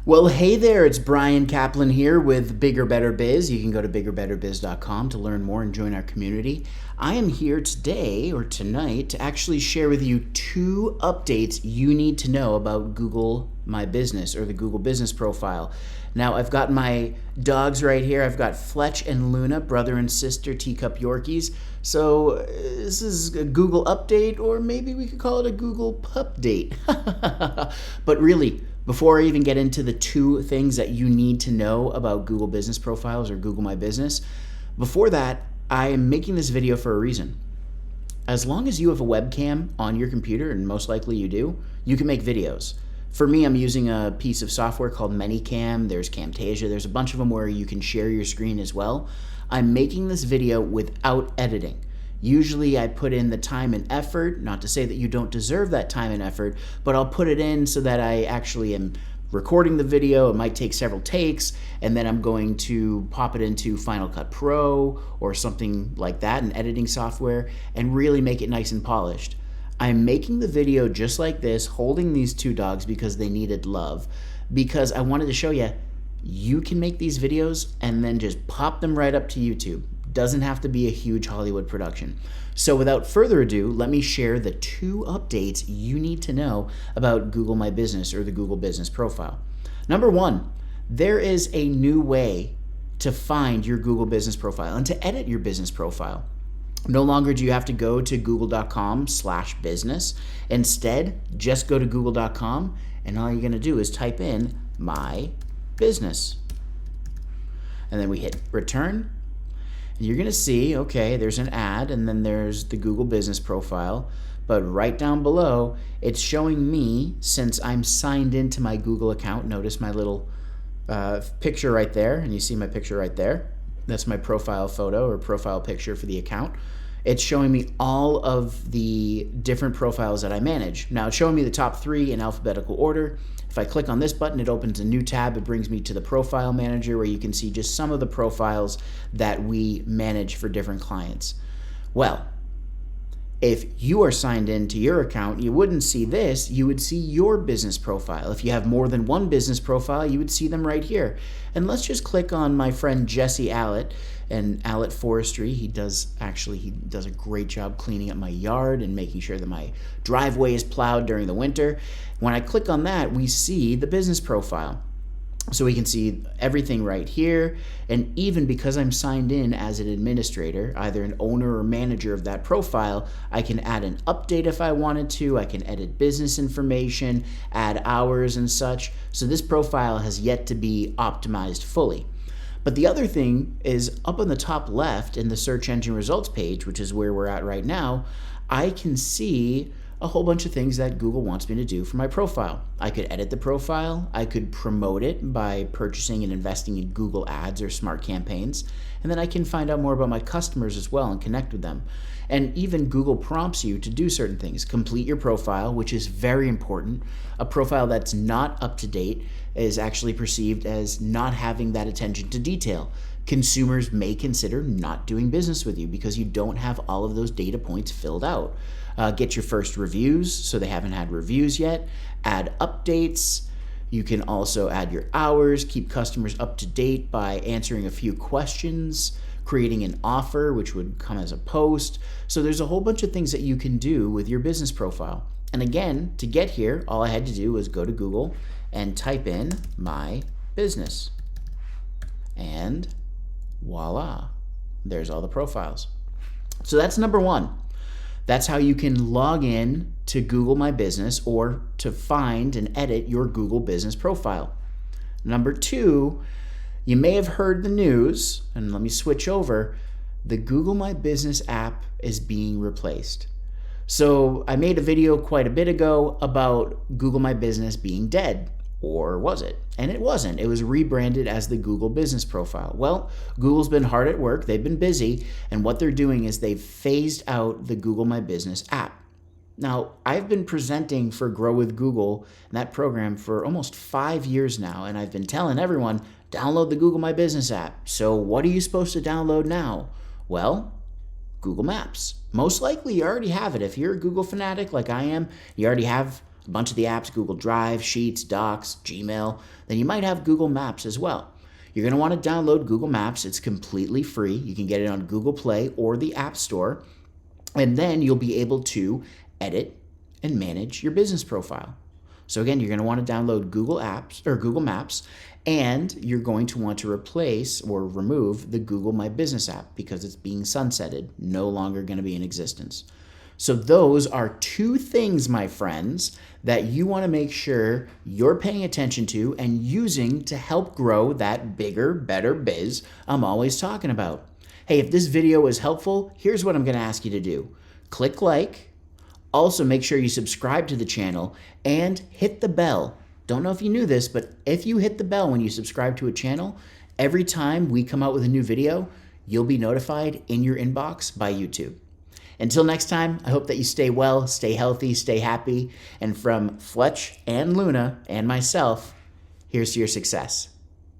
Well, hey there, it's Bryan Caplan here with Bigger Better Biz. You can go to biggerbetterbiz.com to learn more and join our community. I am here today or tonight to actually share with you 2 updates you need to know about Google My Business or the Google Business Profile. Now, I've got my dogs right here. I've got Fletch and Luna, brother and sister teacup Yorkies. So this is a Google update, or maybe we could call it a Google pup date. But really, before I even get into the 2 things that you need to know about Google Business Profiles or Google My Business, before that, I am making this video for a reason. As long as you have a webcam on your computer, and most likely you do, you can make videos. For me, I'm using a piece of software called ManyCam. There's Camtasia. There's a bunch of them where you can share your screen as well. I'm making this video without editing. Usually I put in the time and effort, not to say that you don't deserve that time and effort, but I'll put it in so that I actually am recording the video. It might take several takes, and then I'm going to pop it into Final Cut Pro or something like that, an editing software, and really make it nice and polished. I'm making the video just like this, holding these 2 dogs because they needed love, because I wanted to show you, you can make these videos and then just pop them right up to YouTube. Doesn't have to be a huge Hollywood production. So without further ado, let me share the 2 updates you need to know about Google My Business or the Google Business Profile. Number 1, there is a new way to find your Google Business Profile and to edit your business profile. No longer do you have to go to google.com/business. Instead, just go to google.com, and all you're going to do is type in My Business. And then we hit return. And you're going to see, okay, there's an ad, and then there's the Google Business Profile. But right down below, it's showing me, since I'm signed into my Google account, notice my little picture right there, and you see my picture right there. That's my profile photo or profile picture for the account. It's showing me all of the different profiles that I manage. Now, it's showing me the top 3 in alphabetical order. If I click on this button, it opens a new tab. It brings me to the Profile Manager, where you can see just some of the profiles that we manage for different clients. Well, if you are signed into your account, you wouldn't see this. You would see your business profile. If you have more than 1 business profile, you would see them right here. And let's just click on my friend Jesse Allett and Allett Forestry. He does a great job cleaning up my yard and making sure that my driveway is plowed during the winter. When I click on that, we see the business profile. So we can see everything right here, and even because I'm signed in as an administrator, either an owner or manager of that profile, I can add an update if I wanted to. I can edit business information, add hours and such. So this profile has yet to be optimized fully. But the other thing is, up on the top left in the search engine results page, which is where we're at right now, I can see a whole bunch of things that Google wants me to do for my profile. I could edit the profile, I could promote it by purchasing and investing in Google Ads or smart campaigns, and then I can find out more about my customers as well and connect with them. And even Google prompts you to do certain things. Complete your profile, which is very important. A profile that's not up to date is actually perceived as not having that attention to detail. Consumers may consider not doing business with you because you don't have all of those data points filled out. Get your first reviews, so they haven't had reviews yet. Add updates. You can also add your hours, keep customers up to date by answering a few questions, creating an offer, which would come as a post. So there's a whole bunch of things that you can do with your business profile. And again, to get here, all I had to do was go to Google and type in My Business. And voila, there's all the profiles. So that's number 1. That's how you can log in to Google My Business or to find and edit your Google Business Profile. Number 2, you may have heard the news, and let me switch over. The Google My Business app is being replaced. So I made a video quite a bit ago about Google My Business being dead. Or was it? And it wasn't. It was rebranded as the Google Business Profile. Well, Google's been hard at work. They've been busy. And what they're doing is they've phased out the Google My Business app. Now, I've been presenting for Grow with Google, that program, for almost 5 years now. And I've been telling everyone, download the Google My Business app. So what are you supposed to download now? Well, Google Maps. Most likely you already have it. If you're a Google fanatic like I am, you already have a bunch of the apps, Google Drive, Sheets, Docs, Gmail, then you might have Google Maps as well. You're going to want to download Google Maps. It's completely free. You can get it on Google Play or the App Store, and then you'll be able to edit and manage your business profile. So again, you're going to want to download Google Apps or Google Maps, and you're going to want to replace or remove the Google My Business app because it's being sunsetted, no longer going to be in existence. So those are two things, my friends, that you want to make sure you're paying attention to and using to help grow that bigger, better biz I'm always talking about. Hey, if this video was helpful, here's what I'm going to ask you to do. Click like. Also, make sure you subscribe to the channel and hit the bell. Don't know if you knew this, but if you hit the bell when you subscribe to a channel, every time we come out with a new video, you'll be notified in your inbox by YouTube. Until next time, I hope that you stay well, stay healthy, stay happy. And from Fletch and Luna and myself, here's to your success.